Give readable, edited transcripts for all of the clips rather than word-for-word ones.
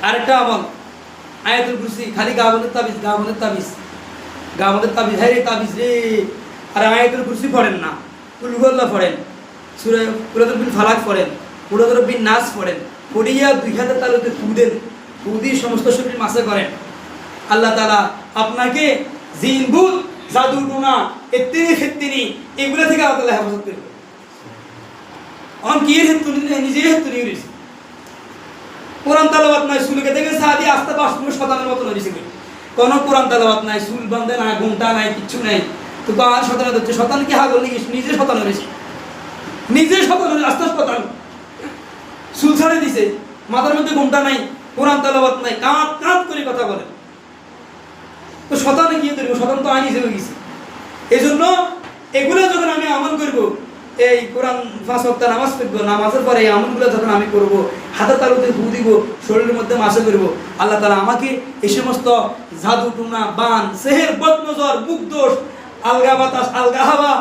আরেকটা আমল আয়াতুল কুরসি, খালি গাবনের তাবিজ, গাবনের তাবিজ, গাবনের তাবিজ, হ্যাঁ রে তাবিজ রে। আর আয়াতুল কুরসি পড়েন না, কুল হুয়াল্লাহ পড়েন, সূরা কুরাতুল বিল ফালাক পড়েন, কুরাতুল বিন নাস পড়েন, পড়িয়া 2000 তালুতে ফু দেন, ফু দিয়ে সমস্ত শরীর মাসে করেন। আল্লাহ তাআলা আপনাকে জিন ভূত জাদু টোনা ফিত্তিনি এগুলো থেকে আল্লাহ তাআলা হেফাজত করবে। অন কি এর হেতু নিজে হেতু নিয়ে রয়েছে। কোরআন তেলাওয়াত নাই, চুলকে থেকে সাদি আস্তে পাঁচপুর শতানের মতো রয়েছে। কোন কোরআন তেলাওয়াত নাই, চুল বাঁধে না, ঘুমটা নাই, কিচ্ছু নাই, তো আর শতান হচ্ছে। শতান কি হাগল নাকি? নিজে শতান রয়েছে, নিজে শতান আস্তে শতান, চুল ছাড়ে দিছে, মাথার মধ্যে ঘুমটা নাই, কোরআন তেলাওয়াত নাই, কাঁত কাঁত করে কথা বলে। তো শতানে কি করবো? শতান তো আইনি হয়ে গেছে। এই জন্য এগুলো যখন আমি আমল করব, এই কোরআন 5 ওয়াক্ত নামাজ পড়বো, নামাজের পরে এই আমলগুলো যখন আমি করব, হাতের তালুতে ফু দিব, শরীরের মধ্যে মাসে করব, আল্লাহ তাআলা আমাকে এই সমস্ত জাদু টুনা বান সেহের বদনজর মুখদোষ আলগা বাতাস আলগা হাওয়া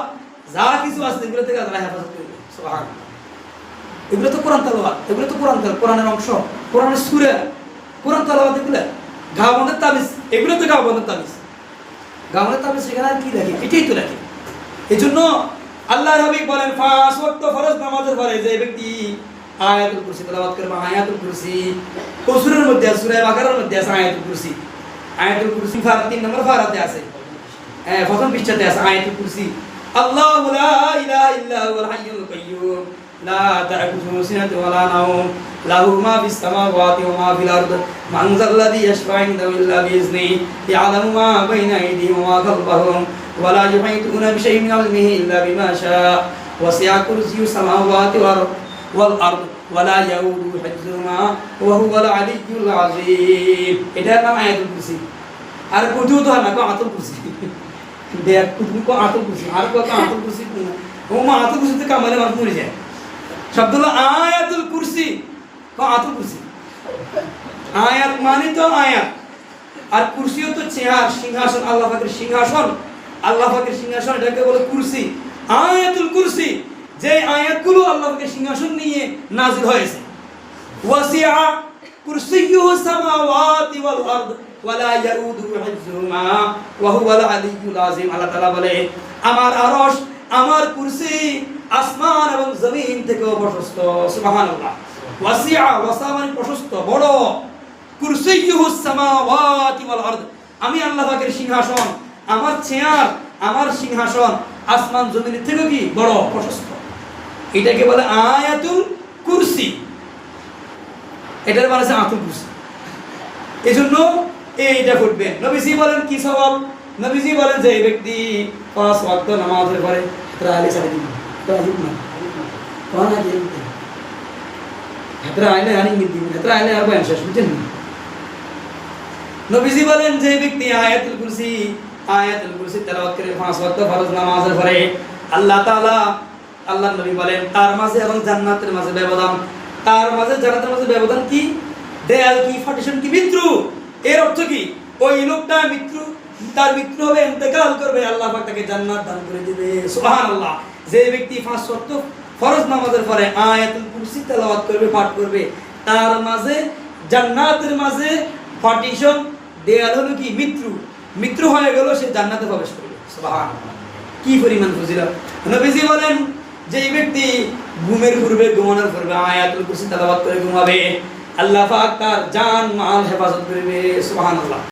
যা কিছু আছে এগুলো থেকে আল্লাহ হেফাজত করবে। সুবহানাল্লাহ। এগুলো তো কোরআন তেলাওয়াত, এগুলো তো কোরআন তেলাওয়াত, কোরআনের অংশ, কোরআনের সূরা, কোরআন তেলাওয়াত। এগুলো গাবনের তাবিজ, এগুলো তো গাবনের তাবিজ, গাবনের তাবিজ সেখানে আর কি রাখে? এটাই তো রাখে। এই জন্য আল্লাহর হাবিব বলেন 5 ওয়াক্ত ফরজ নামাজের পরে যে ব্যক্তি আয়াতুল কুরসি তেলাওয়াত করবে, আয়াতুল কুরসি সূরার মধ্যে আছে, সূরা বাকারার মধ্যে আছে আয়াতুল কুরসি। আয়াতুল কুরসি 3 নম্বর ফারাতে আছে, প্রথম পৃষ্ঠাতে আছে আয়াতুল কুরসি। আল্লাহু লা ইলাহা ইল্লা হুয়াল হাইয়ুল কাইয়্যুম লা তা'খুযুহু সিনাতুন ওয়া লা নাওম লাহু মা ফিস সামাওয়াতি ওয়া মা ফিল আরদ মান যাল্লাযী ইয়াশফা'ু ইনদাহু ইল্লা বিইذনিহি ইয়া'লামু মা বাইনা আইদিহিম ওয়া মা খালফাহুম ওয়া লা ইউহীতুনা বিশাইইন মিন ইলমিহি ইল্লা বিমা শাআ ওয়াসি'a কুরসিয়্যুহু সামাওয়াতি ওয়াল আরদ ওয়া লা ইয়াউদুহু হিফযুহুমা ওয়া হুয়াল আলিয়্যুল আযীম। এটার নাম আয়াতুল কুরসি। আর কুতুব তো না, আয়াতুল কুরসি দেখ, কুতুব কো আয়াতুল কুরসি, আর কো আয়াতুল কুরসি না, ও মা আয়াতুল কুরসি তে কামালে মানুষ মরে যায়। শব্দ হলো আয়াতুল কুরসি, কো আয়াতুল কুরসি। আয়াত মানে তো আয়াত, আর কুরসিও তো চেয়ার, সিংহাসন, আল্লাহ পাকের সিংহাসন, আল্লাহ পাকের সিংহাসন, এটাকে বলে কুরসি। আয়াতুল কুরসি যে আয়াতগুলো আল্লাহ পাকের সিংহাসন নিয়ে নাযিল হয়েছে। ওয়াসি'a কুরসিয়্যুহু সামাওয়াতি ওয়াল আরদ ওয়া লা ইয়াউদুহু হিফযুহুমা ওয়া হুয়াল আলিয়্যুল আযীম। আল্লাহ তাআলা বলে আমার আরশ, আমার কুরসি আসমান এবং জমিন থেকে প্রশস্ত। সুবহানাল্লাহ। ওয়াসি'a, ওয়াসা মানে প্রশস্ত, বড়। কুরসিয়্যুহু সামাওয়াতি ওয়াল আরদ, আমি আল্লাহ পাকের সিংহাসন, আমার চেয়ার, আমার সিংহাসন আসমান জমিন থেকে কি বড়, প্রশস্ত। এটাকে বলে আয়াতুল কুরসি। এটার মানে হচ্ছে আয়াতুল কুরসি। এজন্য এইটা পড়বেন। নবীজি বলেন কি সওয়াব? নবীজি বলেন যে এই ব্যক্তি 5 ওয়াক্ত নামাজের পরে তাহলে সারা দিন তাজিব না কোন আগে হাতরা আইলে আনি মিদি হাতরা আইলে আর বয়ান শেষ বুঝছেন। নবীজি বলেন যে ব্যক্তি আয়াতুল কুরসি তেলাওয়াত করে 5 ওয়াক্ত ফরজ নামাজের পরে আল্লাহ তাআলা, আল্লাহর নবী বলেন তার মাঝে এবং জান্নাতের মাঝে ব্যবধান, তার মাঝে জান্নাতের মাঝে ব্যবধান কি? দেয়াল কি, পার্টিশন কি, মৃত্যু। এর অর্থ কি? ওই লোকটা মৃত্যু, তার মৃত্যু হবে, ইন্তেকাল করবে, আল্লাহ পাক তাকে জান্নাত দান করে দিবে। সুবহানাল্লাহ। যে ব্যক্তি 5 ওয়াক্ত ফরজ নামাজের পরে আয়াতুল কুরসি তেলাওয়াত করবে, পাঠ করবে, তার মাঝে জান্নাতের মাঝে পার্টিশন, দেয়াল হলো কি? মৃত্যু। মৃত্যু হয়ে গেল, সে জান্নাতে প্রবেশ করবে। সুবহানাল্লাহ। কি পরিমাণ ফজিলত! নবীজি বলেন যে ব্যক্তি ঘুমের পূর্বে, ঘুমানোর পূর্বে আয়াতুল কুরসি তেলাওয়াত করে ঘুমাবে, আল্লাহ পাক তার জান মাল হেফাজত করবে। সুবহানাল্লাহ।